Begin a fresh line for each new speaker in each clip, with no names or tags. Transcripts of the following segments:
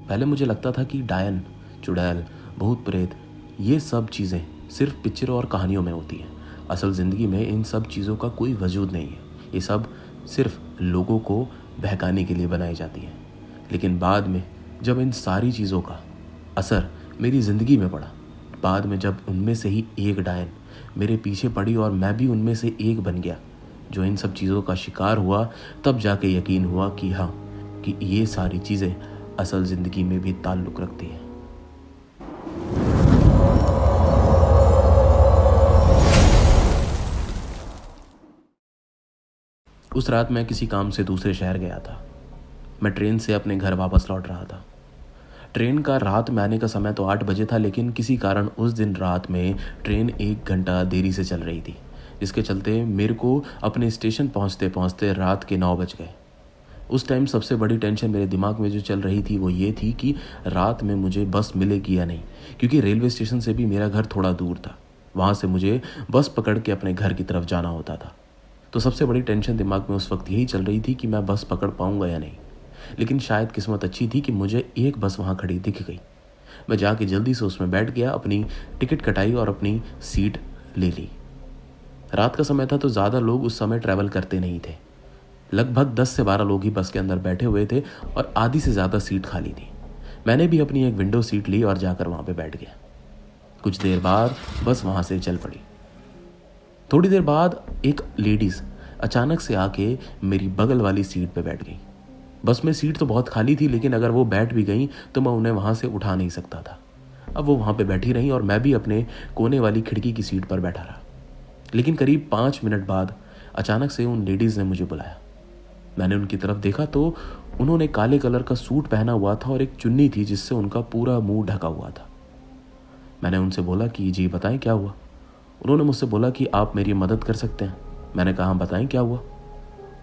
पहले मुझे लगता था कि डायन, चुड़ैल, भूत प्रेत ये सब चीज़ें सिर्फ पिक्चरों और कहानियों में होती हैं। असल ज़िंदगी में इन सब चीज़ों का कोई वजूद नहीं है। ये सब सिर्फ लोगों को बहकाने के लिए बनाई जाती हैं। लेकिन बाद में जब इन सारी चीज़ों का असर मेरी ज़िंदगी में पड़ा, बाद में जब उनमें से ही एक डायन मेरे पीछे पड़ी और मैं भी उनमें से एक बन गया जो इन सब चीज़ों का शिकार हुआ, तब जाके यकीन हुआ कि हाँ, कि ये सारी चीज़ें असल ज़िंदगी में भी ताल्लुक़ रखती हैं। उस रात मैं किसी काम से दूसरे शहर गया था। मैं ट्रेन से अपने घर वापस लौट रहा था। ट्रेन का रात में आने का समय तो 8 बजे था, लेकिन किसी कारण उस दिन रात में ट्रेन 1 घंटा देरी से चल रही थी, जिसके चलते मेरे को अपने स्टेशन पहुंचते पहुंचते रात के 9 बज गए। उस टाइम सबसे बड़ी टेंशन मेरे दिमाग में जो चल रही थी वो ये थी कि रात में मुझे बस मिलेगी या नहीं, क्योंकि रेलवे स्टेशन से भी मेरा घर थोड़ा दूर था। वहाँ से मुझे बस पकड़ के अपने घर की तरफ जाना होता था। तो सबसे बड़ी टेंशन दिमाग में उस वक्त यही चल रही थी कि मैं बस पकड़ पाऊंगा या नहीं। लेकिन शायद किस्मत अच्छी थी कि मुझे एक बस वहाँ खड़ी दिख गई। मैं जाके जल्दी से उसमें बैठ गया, अपनी टिकट कटाई और अपनी सीट ले ली। रात का समय था तो ज़्यादा लोग उस समय ट्रैवल करते नहीं थे। लगभग 10 से 12 लोग ही बस के अंदर बैठे हुए थे और आधी से ज़्यादा सीट खाली थी। मैंने भी अपनी एक विंडो सीट ली और जाकर वहाँ पे बैठ गया। कुछ देर बाद बस वहाँ से चल पड़ी। थोड़ी देर बाद एक लेडीज़ अचानक से आके मेरी बगल वाली सीट पे बैठ गई। बस में सीट तो बहुत खाली थी, लेकिन अगर वो बैठ भी गई तो मैं उन्हें वहाँ से उठा नहीं सकता था। अब वो वहाँ पे बैठी रहीं और मैं भी अपने कोने वाली खिड़की की सीट पर बैठा रहा। लेकिन करीब 5 मिनट बाद अचानक से उन लेडीज़ ने मुझे बुलाया। मैंने उनकी तरफ देखा तो उन्होंने काले कलर का सूट पहना हुआ था और एक चुन्नी थी जिससे उनका पूरा मुंह ढका हुआ था। मैंने उनसे बोला कि जी बताएं क्या हुआ। उन्होंने मुझसे बोला कि आप मेरी मदद कर सकते हैं। मैंने कहा बताएं क्या हुआ।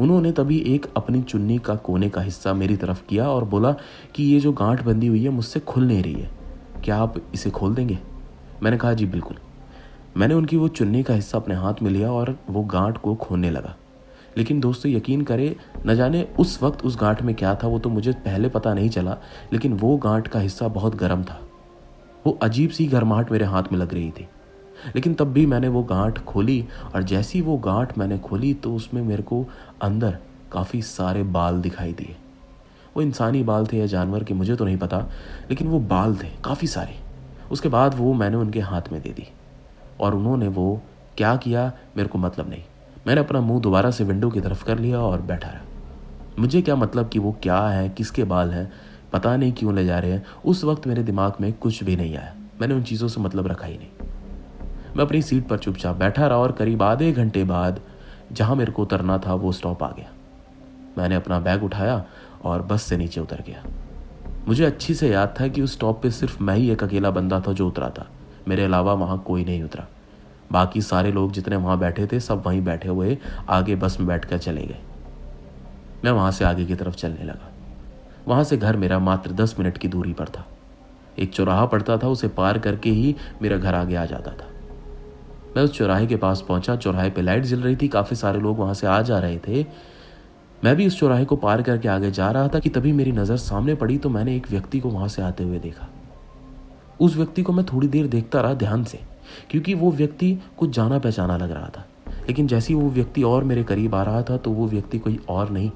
उन्होंने तभी एक अपनी चुन्नी का कोने का हिस्सा मेरी तरफ किया और बोला कि ये जो गांठ बंधी हुई है मुझसे खुल नहीं रही है, क्या आप इसे खोल देंगे। मैंने कहा जी बिल्कुल। मैंने उनकी वो चुन्नी का हिस्सा अपने हाथ में लिया और वो गांठ को खोलने लगा। लेकिन दोस्तों यकीन करें, न जाने उस वक्त उस गांठ में क्या था वो तो मुझे पहले पता नहीं चला, लेकिन वो गांठ का हिस्सा बहुत गर्म था। वो अजीब सी गर्माहट मेरे हाथ में लग रही थी। लेकिन तब भी मैंने वो गांठ खोली और जैसी वो गांठ मैंने खोली तो उसमें मेरे को अंदर काफ़ी सारे बाल दिखाई दिए। वो इंसानी बाल थे या जानवर के मुझे तो नहीं पता, लेकिन वो बाल थे काफ़ी सारे। उसके बाद वो मैंने उनके हाथ में दे दी और उन्होंने वो क्या किया मेरे को मतलब नहीं। मैंने अपना मुंह दोबारा से विंडो की तरफ कर लिया और बैठा रहा। मुझे क्या मतलब कि वो क्या है, किसके बाल हैं, पता नहीं क्यों ले जा रहे हैं, उस वक्त मेरे दिमाग में कुछ भी नहीं आया। मैंने उन चीज़ों से मतलब रखा ही नहीं। मैं अपनी सीट पर चुपचाप बैठा रहा और करीब आधे घंटे बाद जहाँ मेरे को उतरना था वो स्टॉप आ गया। मैंने अपना बैग उठाया और बस से नीचे उतर गया। मुझे अच्छी से याद था कि उस स्टॉप पे सिर्फ मैं ही एक अकेला बंदा था जो उतरा था। मेरे अलावा वहाँ कोई नहीं उतरा। बाकी सारे लोग जितने वहाँ बैठे थे सब वहीं बैठे हुए आगे बस में बैठ कर चले गए। मैं वहाँ से आगे की तरफ चलने लगा। वहाँ से घर मेरा मात्र 10 मिनट की दूरी पर था। एक चौराहा पड़ता था, उसे पार करके ही मेरा घर आगे आ जाता था। मैं उस चौराहे के पास पहुंचा। चौराहे पे लाइट जल रही थी, काफ़ी सारे लोग वहाँ से आ जा रहे थे। मैं भी उस चौराहे को पार करके आगे जा रहा था कि तभी मेरी नज़र सामने पड़ी तो मैंने एक व्यक्ति को वहाँ से आते हुए देखा। उस व्यक्ति को मैं थोड़ी देर देखता रहा ध्यान से, क्योंकि वो व्यक्ति कुछ जाना पहचाना लग रहा था। लेकिन जैसे ही वो व्यक्ति और मेरे करीब आ रहा था तो वो व्यक्ति कोई और नहीं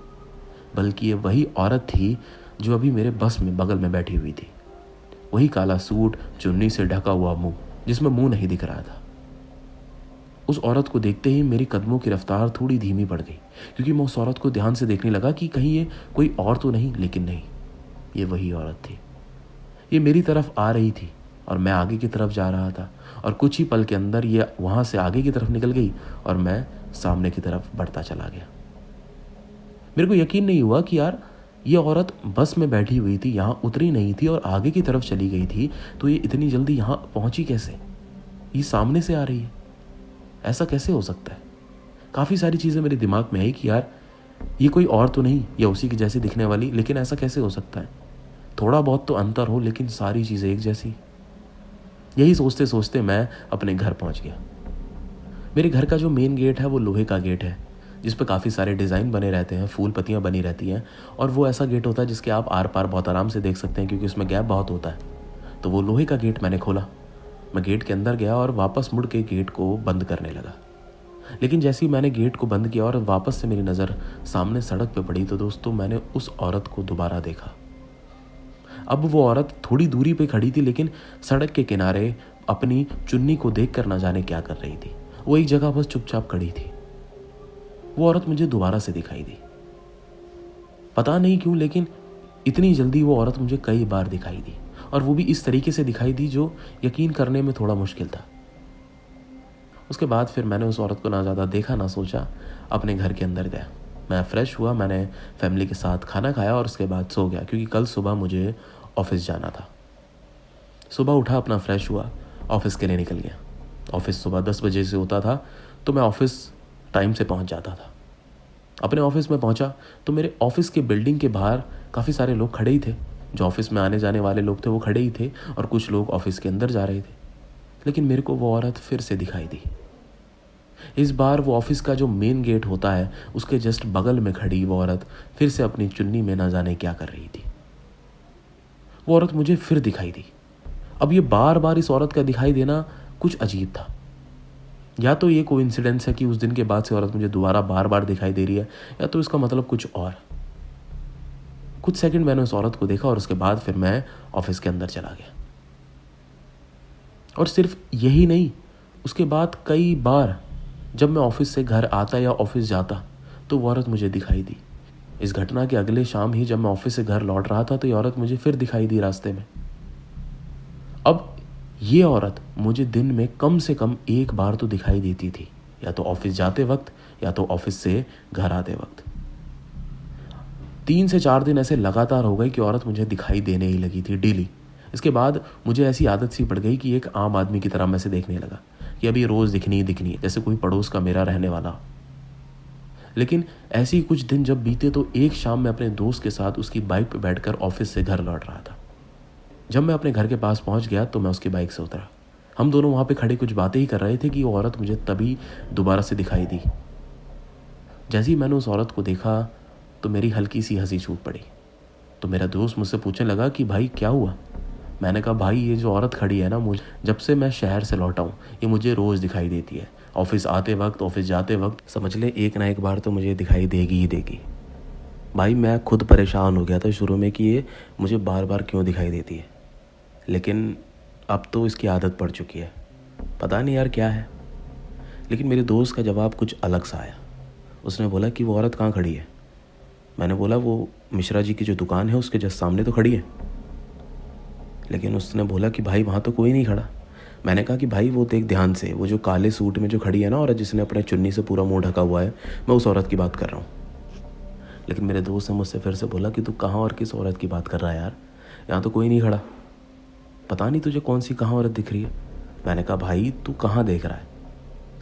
बल्कि ये वही औरत थी जो अभी मेरे बस में बगल में बैठी हुई थी। वही काला सूट, चुन्नी से ढका हुआ मुंह जिसमें मुंह नहीं दिख रहा था। उस औरत को देखते ही मेरी कदमों की रफ्तार थोड़ी धीमी पड़ गई, क्योंकि मैं उस औरत को ध्यान से देखने लगा कि कहीं ये कोई और तो नहीं। लेकिन नहीं, ये वही औरत थी। ये मेरी तरफ आ रही थी और मैं आगे की तरफ जा रहा था और कुछ ही पल के अंदर ये वहाँ से आगे की तरफ निकल गई और मैं सामने की तरफ बढ़ता चला गया। मेरे को यकीन नहीं हुआ कि यार ये औरत बस में बैठी हुई थी, यहाँ उतरी नहीं थी और आगे की तरफ चली गई थी, तो ये इतनी जल्दी यहाँ पहुँची कैसे? ये सामने से आ रही है, ऐसा कैसे हो सकता है? काफ़ी सारी चीज़ें मेरे दिमाग में आई कि यार ये कोई और तो नहीं या उसी की जैसी दिखने वाली, लेकिन ऐसा कैसे हो सकता है? थोड़ा बहुत तो अंतर हो लेकिन सारी चीज़ें एक जैसी। यही सोचते सोचते मैं अपने घर पहुंच गया। मेरे घर का जो मेन गेट है वो लोहे का गेट है, जिस पे काफ़ी सारे डिज़ाइन बने रहते हैं, फूल पत्तियाँ बनी रहती हैं, और वो ऐसा गेट होता है जिसके आप आर पार बहुत आराम से देख सकते हैं क्योंकि उसमें गैप बहुत होता है। तो वो लोहे का गेट मैंने खोला। मैं गेट के अंदर गया और वापस मुड़ के गेट को बंद करने लगा। लेकिन जैसे ही मैंने गेट को बंद किया और वापस से मेरी नज़र सामने सड़क पे पड़ी तो दोस्तों मैंने उस औरत को दोबारा देखा। अब वो औरत थोड़ी दूरी पे खड़ी थी, लेकिन सड़क के किनारे अपनी चुन्नी को देख कर ना जाने क्या कर रही थी। वो एक जगह बस चुपचाप खड़ी थी। वो औरत मुझे दोबारा से दिखाई दी। पता नहीं क्यों, लेकिन इतनी जल्दी वो औरत मुझे कई बार दिखाई दी, और वो भी इस तरीके से दिखाई दी जो यकीन करने में थोड़ा मुश्किल था। उसके बाद फिर मैंने उस औरत को ना ज़्यादा देखा ना सोचा, अपने घर के अंदर गया। मैं फ्रेश हुआ, मैंने फैमिली के साथ खाना खाया और उसके बाद सो गया क्योंकि कल सुबह मुझे ऑफिस जाना था। सुबह उठा, अपना फ्रेश हुआ, ऑफिस के लिए निकल गया। ऑफिस सुबह 10 बजे से होता था, तो मैं ऑफिस टाइम से पहुंच जाता था। अपने ऑफिस में पहुंचा तो मेरे ऑफिस के बिल्डिंग के बाहर काफ़ी सारे लोग खड़े ही थे। जो ऑफिस में आने जाने वाले लोग थे वो खड़े ही थे, और कुछ लोग ऑफिस के अंदर जा रहे थे। लेकिन मेरे को वो औरत फिर से दिखाई दी। इस बार वो ऑफिस का जो मेन गेट होता है उसके जस्ट बगल में खड़ी वो औरत फिर से अपनी चुन्नी में ना जाने क्या कर रही थी। वो औरत मुझे फिर दिखाई दी। अब ये बार बार इस औरत का दिखाई देना कुछ अजीब था। या तो ये कोइंसिडेंस है कि उस दिन के बाद से औरत मुझे दोबारा बार बार दिखाई दे रही है, या तो इसका मतलब कुछ और। कुछ सेकंड मैंने उस औरत को देखा और उसके बाद फिर मैं ऑफिस के अंदर चला गया। और सिर्फ यही नहीं, उसके बाद कई बार जब मैं ऑफिस से घर आता या ऑफिस जाता तो वो औरत मुझे दिखाई दी। इस घटना के अगले शाम ही जब मैं ऑफिस से घर लौट रहा था तो ये औरत मुझे फिर दिखाई दी रास्ते में। अब ये औरत मुझे दिन में कम से कम एक बार तो दिखाई देती थी, या तो ऑफिस जाते वक्त या तो ऑफिस से घर आते वक्त। 3 से 4 दिन ऐसे लगातार हो गए कि औरत मुझे दिखाई देने ही लगी थी डेली। इसके बाद मुझे ऐसी आदत सी पड़ गई कि एक आम आदमी की तरह मैं से देखने लगा कि अभी रोज़ दिखनी ही दिखनी है, जैसे कोई पड़ोस का मेरा रहने वाला। लेकिन ऐसे ही कुछ दिन जब बीते तो एक शाम मैं अपने दोस्त के साथ उसकी बाइक पर बैठकर ऑफिस से घर लौट रहा था। जब मैं अपने घर के पास पहुंच गया तो मैं उसकी बाइक से उतरा। हम दोनों वहाँ पे खड़े कुछ बातें ही कर रहे थे कि वो औरत मुझे तभी दोबारा से दिखाई दी। जैसे ही मैंने उस औरत को देखा तो मेरी हल्की सी हंसी छूट पड़ी। तो मेरा दोस्त मुझसे पूछने लगा कि भाई क्या हुआ। मैंने कहा भाई ये जो औरत खड़ी है ना, मुझे जब से मैं शहर से लौटा हूँ ये मुझे रोज़ दिखाई देती है। ऑफिस आते वक्त, ऑफिस जाते वक्त, समझ ले एक ना एक बार तो मुझे दिखाई देगी ही देगी। भाई मैं खुद परेशान हो गया था शुरू में कि ये मुझे बार बार क्यों दिखाई देती है, लेकिन अब तो इसकी आदत पड़ चुकी है। पता नहीं यार क्या है। लेकिन मेरे दोस्त का जवाब कुछ अलग सा आया। उसने बोला कि वो औरत कहाँ खड़ी है। मैंने बोला वो मिश्रा जी की जो दुकान है उसके जस्ट सामने तो खड़ी है। लेकिन उसने बोला कि भाई वहाँ तो कोई नहीं खड़ा। मैंने कहा कि भाई वो देख ध्यान से, वो जो काले सूट में जो खड़ी है ना औरत, जिसने अपने चुन्नी से पूरा मुंह ढका हुआ है, मैं उस औरत की बात कर रहा हूँ। लेकिन मेरे दोस्त ने मुझसे फिर से बोला कि तू कहाँ और किस औरत की बात कर रहा है यार, यहाँ तो कोई नहीं खड़ा। पता नहीं तुझे कौन सी कहाँ औरत दिख रही है। मैंने कहा भाई तू कहाँ देख रहा है,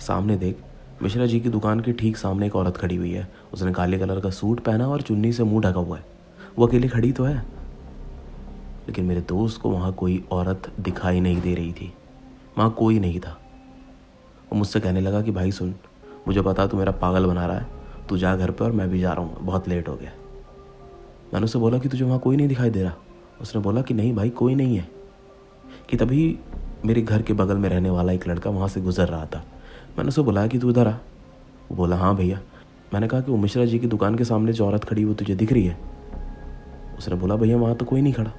सामने देख, मिश्रा जी की दुकान के ठीक सामने एक औरत खड़ी हुई है। उसने काले कलर का सूट पहना और चुन्नी से मुंह ढका हुआ है। वो अकेली खड़ी तो है। लेकिन मेरे दोस्त को वहाँ कोई औरत दिखाई नहीं दे रही थी, वहाँ कोई नहीं था। वो मुझसे कहने लगा कि भाई सुन, मुझे पता तू मेरा पागल बना रहा है, तू जा घर पे और मैं भी जा रहा हूँ, बहुत लेट हो गया। मैंने उससे बोला कि तुझे वहाँ कोई नहीं दिखाई दे रहा। उसने बोला कि नहीं भाई कोई नहीं है। कि तभी मेरे घर के बगल में रहने वाला एक लड़का वहाँ से गुजर रहा था। मैंने उसे बुलाया कि तू इधर आ। वो बोला हाँ भैया। मैंने कहा कि वो मिश्रा जी की दुकान के सामने जो औरत खड़ी वो तुझे दिख रही है। उसने बोला भैया वहाँ तो कोई नहीं खड़ा।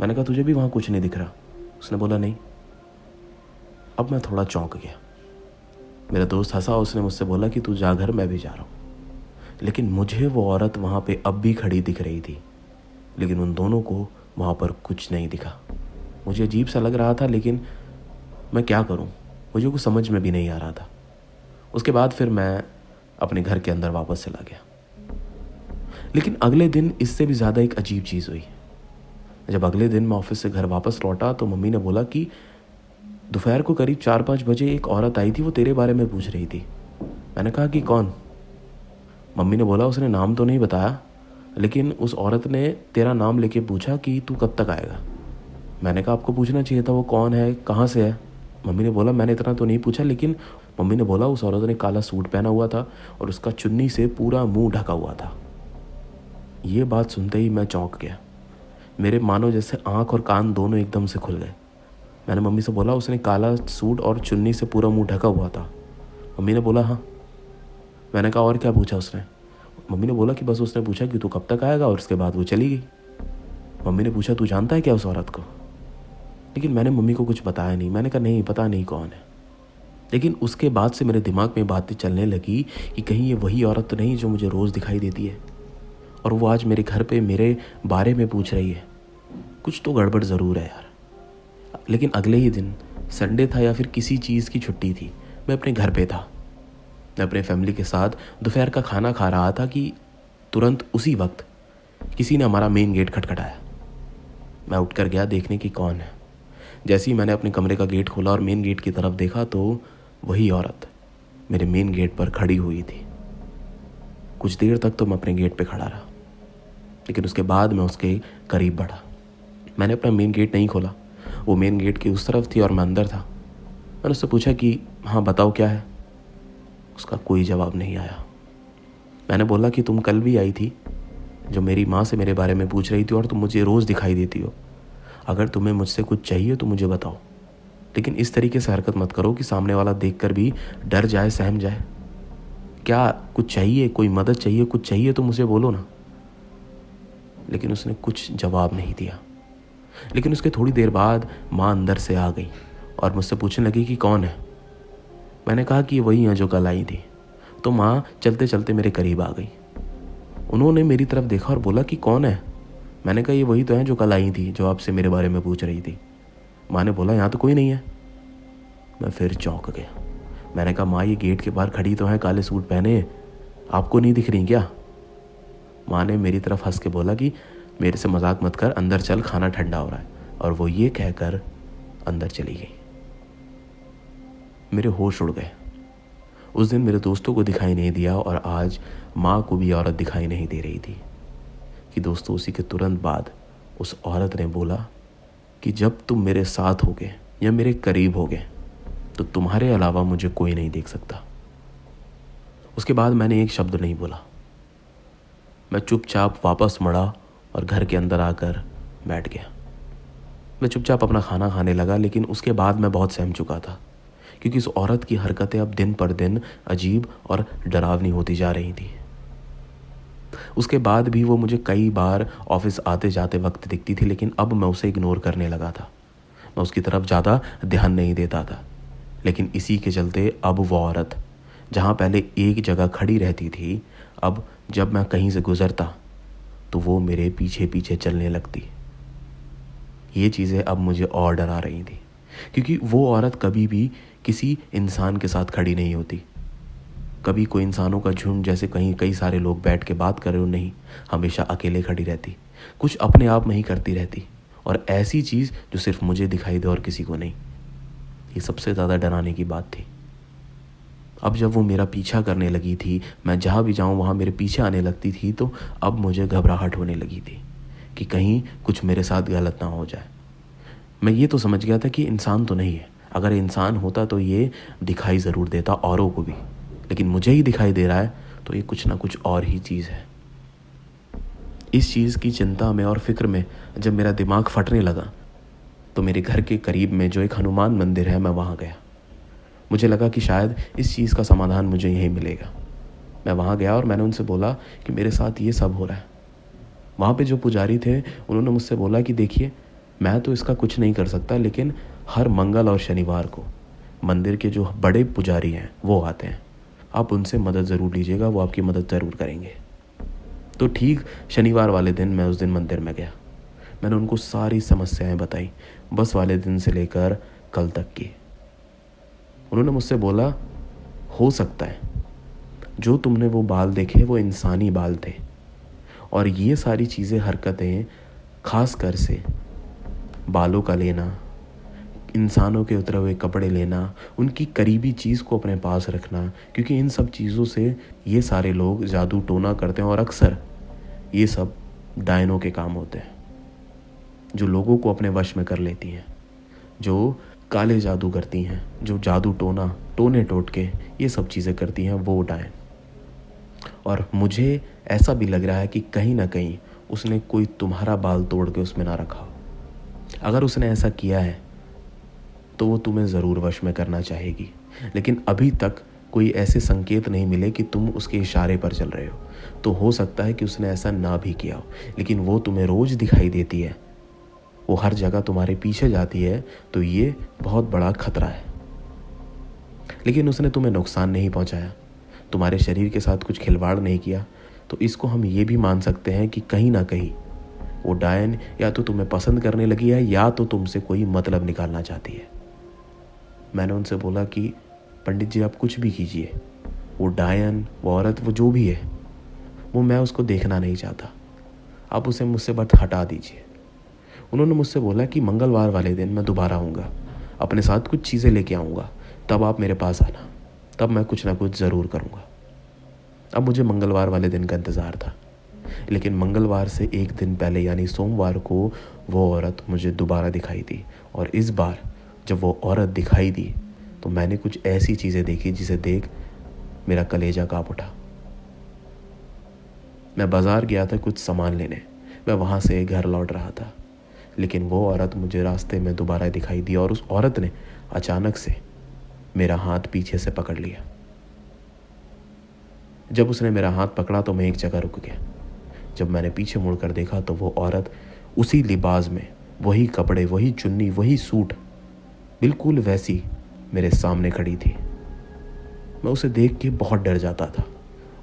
मैंने कहा तुझे भी वहाँ कुछ नहीं दिख रहा। उसने बोला नहीं। अब मैं थोड़ा चौंक गया। मेरा दोस्त हंसा, उसने मुझसे बोला कि तू जा घर, मैं भी जा रहा हूँ। लेकिन मुझे वो औरत वहाँ पे अब भी खड़ी दिख रही थी, लेकिन उन दोनों को वहाँ पर कुछ नहीं दिखा। मुझे अजीब सा लग रहा था, लेकिन मैं क्या करूँ, मुझे कुछ समझ में भी नहीं आ रहा था। उसके बाद फिर मैं अपने घर के अंदर वापस चला गया। लेकिन अगले दिन इससे भी ज़्यादा एक अजीब चीज़ हुई। जब अगले दिन मैं ऑफिस से घर वापस लौटा तो मम्मी ने बोला कि दोपहर को करीब 4-5 बजे एक औरत आई थी, वो तेरे बारे में पूछ रही थी। मैंने कहा कि कौन। मम्मी ने बोला उसने नाम तो नहीं बताया, लेकिन उस औरत ने तेरा नाम लेके पूछा कि तू कब तक आएगा। मैंने कहा आपको पूछना चाहिए था वो कौन है, कहाँ से है। मम्मी ने बोला मैंने इतना तो नहीं पूछा, लेकिन मम्मी ने बोला उस औरत ने काला सूट पहना हुआ था और उसका चुन्नी से पूरा मुंह ढका हुआ था। ये बात सुनते ही मैं चौंक गया। मेरे मानो जैसे आँख और कान दोनों एकदम से खुल गए। मैंने मम्मी से बोला उसने काला सूट और चुन्नी से पूरा मुंह ढका हुआ था। मम्मी ने बोला हाँ। मैंने कहा और क्या पूछा उसने? मम्मी ने बोला कि बस उसने पूछा कि तू कब तक आएगा, और उसके बाद वो चली गई। मम्मी ने पूछा तू जानता है क्या उस औरत को? लेकिन मैंने मम्मी को कुछ बताया नहीं। मैंने कहा नहीं, पता नहीं कौन है। लेकिन उसके बाद से मेरे दिमाग में बातें चलने लगी कि कहीं ये वही औरत तो नहीं जो मुझे रोज़ दिखाई देती है और वो आज मेरे घर पे मेरे बारे में पूछ रही है। कुछ तो गड़बड़ ज़रूर है यार। लेकिन अगले ही दिन संडे था या फिर किसी चीज़ की छुट्टी थी, मैं अपने घर पे था। मैं अपने फैमिली के साथ दोपहर का खाना खा रहा था कि तुरंत उसी वक्त किसी ने हमारा मेन गेट खटखटाया। मैं उठकर गया देखने की कौन है। जैसे ही मैंने अपने कमरे का गेट खोला और मेन गेट की तरफ देखा तो वही औरत मेरे मेन गेट पर खड़ी हुई थी। कुछ देर तक तो मैं अपने गेट पे खड़ा रहा, लेकिन उसके बाद मैं उसके करीब बढ़ा। मैंने अपना मेन गेट नहीं खोला, वो मेन गेट की उस तरफ थी और मैं अंदर था। मैंने उससे पूछा कि हाँ बताओ क्या है। उसका कोई जवाब नहीं आया। मैंने बोला कि तुम कल भी आई थी, जो मेरी माँ से मेरे बारे में पूछ रही थी, और तुम मुझे रोज़ दिखाई देती हो। अगर तुम्हें मुझसे कुछ चाहिए तो मुझे बताओ, लेकिन इस तरीके से हरकत मत करो कि सामने वाला देखकर भी डर जाए, सहम जाए। क्या कुछ चाहिए, कोई मदद चाहिए, कुछ चाहिए तो मुझे बोलो ना। लेकिन उसने कुछ जवाब नहीं दिया। लेकिन उसके थोड़ी देर बाद माँ अंदर से आ गई और मुझसे पूछने लगी कि कौन है। मैंने कहा कि वही है जो कल आई थी। तो माँ चलते चलते मेरे करीब आ गई। उन्होंने मेरी तरफ देखा और बोला कि कौन है। मैंने कहा ये वही तो है जो कल आई थी, जो आपसे मेरे बारे में पूछ रही थी। माँ ने बोला यहाँ तो कोई नहीं है। मैं फिर चौंक गया। मैंने कहा माँ ये गेट के बाहर खड़ी तो है काले सूट पहने, आपको नहीं दिख रही क्या? माँ ने मेरी तरफ हंस के बोला कि मेरे से मजाक मत कर, अंदर चल, खाना ठंडा हो रहा है। और वो ये कहकर अंदर चली गई। मेरे होश उड़ गए। उस दिन मेरे दोस्तों को दिखाई नहीं दिया और आज माँ को भी औरत दिखाई नहीं दे रही थी कि दोस्तों उसी के तुरंत बाद उस औरत ने बोला कि जब तुम मेरे साथ होगे या मेरे करीब होगे तो तुम्हारे अलावा मुझे कोई नहीं देख सकता। उसके बाद मैंने एक शब्द नहीं बोला। मैं चुपचाप वापस मुड़ा और घर के अंदर आकर बैठ गया। मैं चुपचाप अपना खाना खाने लगा, लेकिन उसके बाद मैं बहुत सहम चुका था क्योंकि उस औरत की हरकतें अब दिन पर दिन अजीब और डरावनी होती जा रही थी। उसके बाद भी वो मुझे कई बार ऑफिस आते जाते वक्त दिखती थी, लेकिन अब मैं उसे इग्नोर करने लगा था। मैं उसकी तरफ ज़्यादा ध्यान नहीं देता था। लेकिन इसी के चलते अब वो औरत जहाँ पहले एक जगह खड़ी रहती थी, अब जब मैं कहीं से गुजरता तो वो मेरे पीछे पीछे चलने लगती। ये चीज़ें अब मुझे और डरा रही थी क्योंकि वो औरत कभी भी किसी इंसान के साथ खड़ी नहीं होती। कभी कोई इंसानों का झुंड जैसे कहीं कई सारे लोग बैठ के बात कर रहे हो, नहीं, हमेशा अकेले खड़ी रहती, कुछ अपने आप में ही करती रहती, और ऐसी चीज़ जो सिर्फ मुझे दिखाई दे और किसी को नहीं। ये सबसे ज़्यादा डराने की बात थी। अब जब वो मेरा पीछा करने लगी थी, मैं जहाँ भी जाऊँ वहाँ मेरे पीछे आने लगती थी, तो अब मुझे घबराहट होने लगी थी कि कहीं कुछ मेरे साथ गलत ना हो जाए। मैं ये तो समझ गया था कि इंसान तो नहीं है। अगर इंसान होता तो ये दिखाई ज़रूर देता औरों को भी, लेकिन मुझे ही दिखाई दे रहा है तो ये कुछ ना कुछ और ही चीज़ है। इस चीज़ की चिंता में और फिक्र में जब मेरा दिमाग फटने लगा तो मेरे घर के करीब में जो एक हनुमान मंदिर है, मैं वहाँ गया। मुझे लगा कि शायद इस चीज़ का समाधान मुझे यहीं मिलेगा। मैं वहाँ गया और मैंने उनसे बोला कि मेरे साथ ये सब हो रहा है। वहाँ पे जो पुजारी थे उन्होंने मुझसे बोला कि देखिए, मैं तो इसका कुछ नहीं कर सकता, लेकिन हर मंगल और शनिवार को मंदिर के जो बड़े पुजारी हैं वो आते हैं, आप उनसे मदद ज़रूर लीजिएगा, वो आपकी मदद ज़रूर करेंगे। तो ठीक शनिवार वाले दिन मैं उस दिन मंदिर में गया। मैंने उनको सारी समस्याएं बताई, बस वाले दिन से लेकर कल तक की। उन्होंने मुझसे बोला, हो सकता है जो तुमने वो बाल देखे वो इंसानी बाल थे, और ये सारी चीज़ें, हरकतें, खास कर से बालों का लेना, इंसानों के उतरे हुए कपड़े लेना, उनकी करीबी चीज़ को अपने पास रखना, क्योंकि इन सब चीज़ों से ये सारे लोग जादू टोना करते हैं और अक्सर ये सब डायनों के काम होते हैं जो लोगों को अपने वश में कर लेती हैं, जो काले जादू करती हैं, जो जादू टोने टोट के ये सब चीज़ें करती हैं वो डायन। और मुझे ऐसा भी लग रहा है कि कहीं ना कहीं उसने कोई तुम्हारा बाल तोड़ के उसमें ना रखा हो। अगर उसने ऐसा किया है तो वो तुम्हें ज़रूर वश में करना चाहेगी, लेकिन अभी तक कोई ऐसे संकेत नहीं मिले कि तुम उसके इशारे पर चल रहे हो। तो हो सकता है कि उसने ऐसा ना भी किया हो, लेकिन वो तुम्हें रोज़ दिखाई देती है, वो हर जगह तुम्हारे पीछे जाती है, तो ये बहुत बड़ा खतरा है। लेकिन उसने तुम्हें नुकसान नहीं पहुंचाया, तुम्हारे शरीर के साथ कुछ खिलवाड़ नहीं किया, तो इसको हम ये भी मान सकते हैं कि कहीं ना कहीं वो डायन या तो तुम्हें पसंद करने लगी है या तो तुमसे कोई मतलब निकालना चाहती है। मैंने उनसे बोला कि पंडित जी आप कुछ भी कीजिए, वो डायन, वो औरत, वो जो भी है, वो मैं उसको देखना नहीं चाहता, आप उसे मुझसे बस हटा दीजिए। उन्होंने मुझसे बोला कि मंगलवार वाले दिन मैं दोबारा आऊँगा, अपने साथ कुछ चीज़ें लेके आऊँगा, तब आप मेरे पास आना, तब मैं कुछ ना कुछ ज़रूर करूँगा। अब मुझे मंगलवार वाले दिन का इंतज़ार था, लेकिन मंगलवार से एक दिन पहले यानी सोमवार को वो औरत मुझे दोबारा दिखाई दी। और इस बार जब वो औरत दिखाई दी तो मैंने कुछ ऐसी चीज़ें देखी जिसे देख मेरा कलेजा काँप उठा। मैं बाज़ार गया था कुछ सामान लेने, मैं वहाँ से घर लौट रहा था, लेकिन वो औरत मुझे रास्ते में दोबारा दिखाई दी और उस औरत ने अचानक से मेरा हाथ पीछे से पकड़ लिया। जब उसने मेरा हाथ पकड़ा तो मैं एक जगह रुक गया। जब मैंने पीछे मुड़कर देखा तो वो औरत उसी लिबास में, वही कपड़े, वही चुन्नी, वही सूट, बिल्कुल वैसी मेरे सामने खड़ी थी। मैं उसे देख के बहुत डर जाता था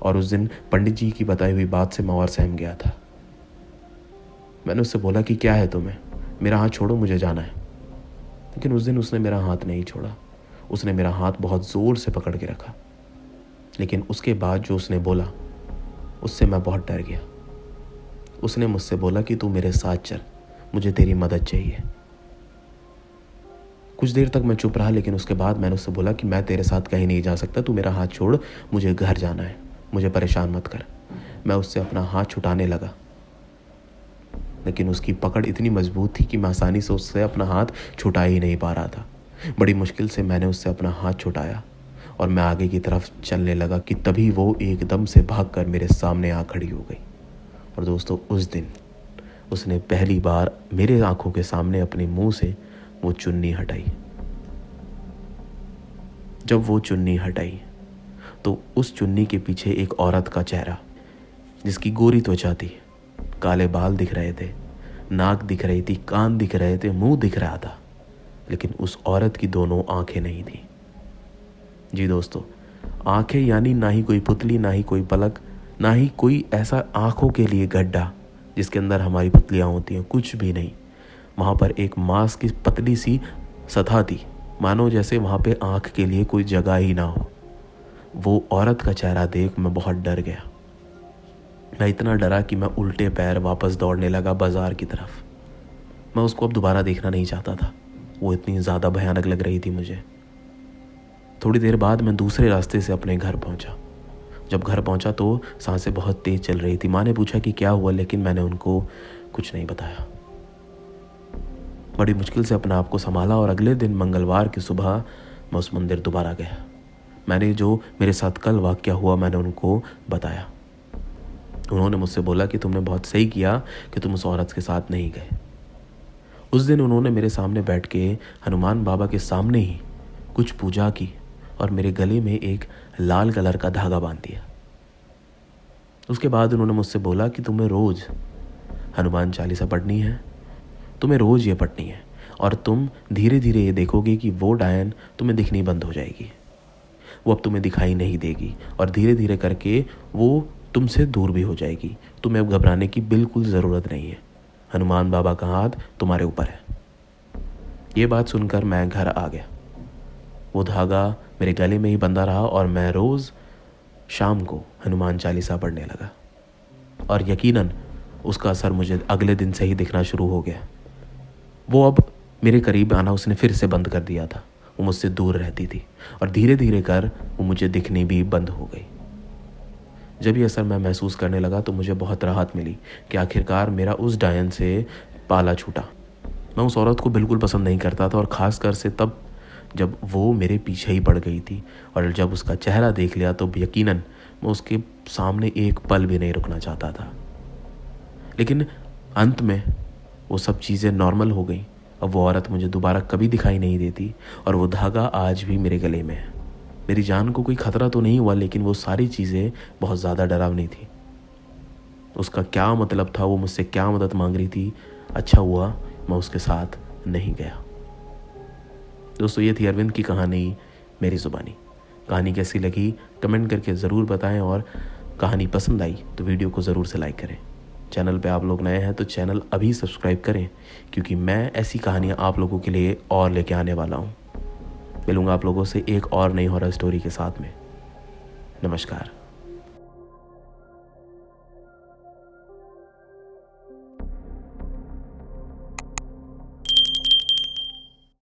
और उस दिन पंडित जी की बताई हुई बात से मैं और सहम गया था। मैंने उससे बोला कि क्या है तुम्हें, मेरा हाथ छोड़ो, मुझे जाना है। लेकिन उस दिन उसने मेरा हाथ नहीं छोड़ा, उसने मेरा हाथ बहुत ज़ोर से पकड़ के रखा। लेकिन उसके बाद जो उसने बोला उससे मैं बहुत डर गया। उसने मुझसे बोला कि तू मेरे साथ चल, मुझे तेरी मदद चाहिए। कुछ देर तक मैं चुप रहा, लेकिन उसके बाद मैंने उससे बोला कि मैं तेरे साथ कहीं नहीं जा सकता, तू मेरा हाथ छोड़, मुझे घर जाना है, मुझे परेशान मत कर। मैं उससे अपना हाथ छुटाने लगा, लेकिन उसकी पकड़ इतनी मजबूत थी कि मैं आसानी से उससे अपना हाथ छुटा ही नहीं पा रहा था। बड़ी मुश्किल से मैंने उससे अपना हाथ छुटाया और मैं आगे की तरफ चलने लगा कि तभी वो एकदम से भागकर मेरे सामने आ खड़ी हो गई। और दोस्तों, उस दिन उसने पहली बार मेरे आंखों के सामने अपने मुंह से वो चुन्नी हटाई। जब वो चुन्नी हटाई तो उस चुन्नी के पीछे एक औरत का चेहरा, जिसकी गोरी त्वचा थी, काले बाल दिख रहे थे, नाक दिख रही थी, कान दिख रहे थे, मुंह दिख रहा था, लेकिन उस औरत की दोनों आंखें नहीं थी। जी दोस्तों, आंखें यानी ना ही कोई पुतली, ना ही कोई पलक, ना ही कोई ऐसा आंखों के लिए गड्ढा जिसके अंदर हमारी पुतलियाँ होती हैं, कुछ भी नहीं। वहाँ पर एक मांस की पतली सी सतह थी, मानो जैसे वहाँ पे आँख के लिए कोई जगह ही ना हो। वो औरत का चेहरा देख मैं बहुत डर गया। मैं इतना डरा कि मैं उल्टे पैर वापस दौड़ने लगा बाजार की तरफ। मैं उसको अब दोबारा देखना नहीं चाहता था, वो इतनी ज़्यादा भयानक लग रही थी मुझे। थोड़ी देर बाद मैं दूसरे रास्ते से अपने घर पहुंचा। जब घर पहुंचा तो सांसें बहुत तेज़ चल रही थी। माँ ने पूछा कि क्या हुआ, लेकिन मैंने उनको कुछ नहीं बताया। बड़ी मुश्किल से अपने आप को संभाला और अगले दिन मंगलवार की सुबह मैं उस मंदिर दोबारा गया। मैंने जो मेरे साथ कल वाक़या हुआ मैंने उनको बताया। उन्होंने मुझसे बोला कि तुमने बहुत सही किया कि तुम उस औरत के साथ नहीं गए। उस दिन उन्होंने मेरे सामने बैठ के हनुमान बाबा के सामने ही कुछ पूजा की और मेरे गले में एक लाल कलर का धागा बांध दिया। उसके बाद उन्होंने मुझसे बोला कि तुम्हें रोज़ हनुमान चालीसा पढ़नी है, तुम्हें रोज़ ये पढ़नी है, और तुम धीरे धीरे ये देखोगे कि वो डायन तुम्हें दिखनी बंद हो जाएगी, वो अब तुम्हें दिखाई नहीं देगी और धीरे धीरे करके वो तुमसे दूर भी हो जाएगी। तुम्हें अब घबराने की बिल्कुल ज़रूरत नहीं है, हनुमान बाबा का हाथ तुम्हारे ऊपर है। ये बात सुनकर मैं घर आ गया। वो धागा मेरे गले में ही बंधा रहा और मैं रोज़ शाम को हनुमान चालीसा पढ़ने लगा और यकीनन उसका असर मुझे अगले दिन से ही दिखना शुरू हो गया। वो अब मेरे करीब आना उसने फिर से बंद कर दिया था। वो मुझसे दूर रहती थी और धीरे धीरे कर वो मुझे दिखनी भी बंद हो गई। जब ये असर मैं महसूस करने लगा तो मुझे बहुत राहत मिली कि आखिरकार मेरा उस डायन से पाला छूटा। मैं उस औरत को बिल्कुल पसंद नहीं करता था, और ख़ास कर से तब जब वो मेरे पीछे ही पड़ गई थी। और जब उसका चेहरा देख लिया तो यकीनन मैं उसके सामने एक पल भी नहीं रुकना चाहता था। लेकिन अंत में वो सब चीज़ें नॉर्मल हो गई। अब वो औरत मुझे दोबारा कभी दिखाई नहीं देती, और वो धागा आज भी मेरे गले में है। मेरी जान को कोई खतरा तो नहीं हुआ, लेकिन वो सारी चीज़ें बहुत ज़्यादा डरावनी थी। उसका क्या मतलब था, वो मुझसे क्या मदद मांग रही थी, अच्छा हुआ मैं उसके साथ नहीं गया। दोस्तों, ये थी अरविंद की कहानी, मेरी ज़ुबानी। कहानी कैसी लगी कमेंट करके ज़रूर बताएं, और कहानी पसंद आई तो वीडियो को ज़रूर से लाइक करें। चैनल पे आप लोग नए हैं तो चैनल अभी सब्सक्राइब करें, क्योंकि मैं ऐसी कहानियाँ आप लोगों के लिए और लेके आने वाला हूँ। मिलूँगा आप लोगों से एक और नई हॉरर स्टोरी के साथ में। नमस्कार।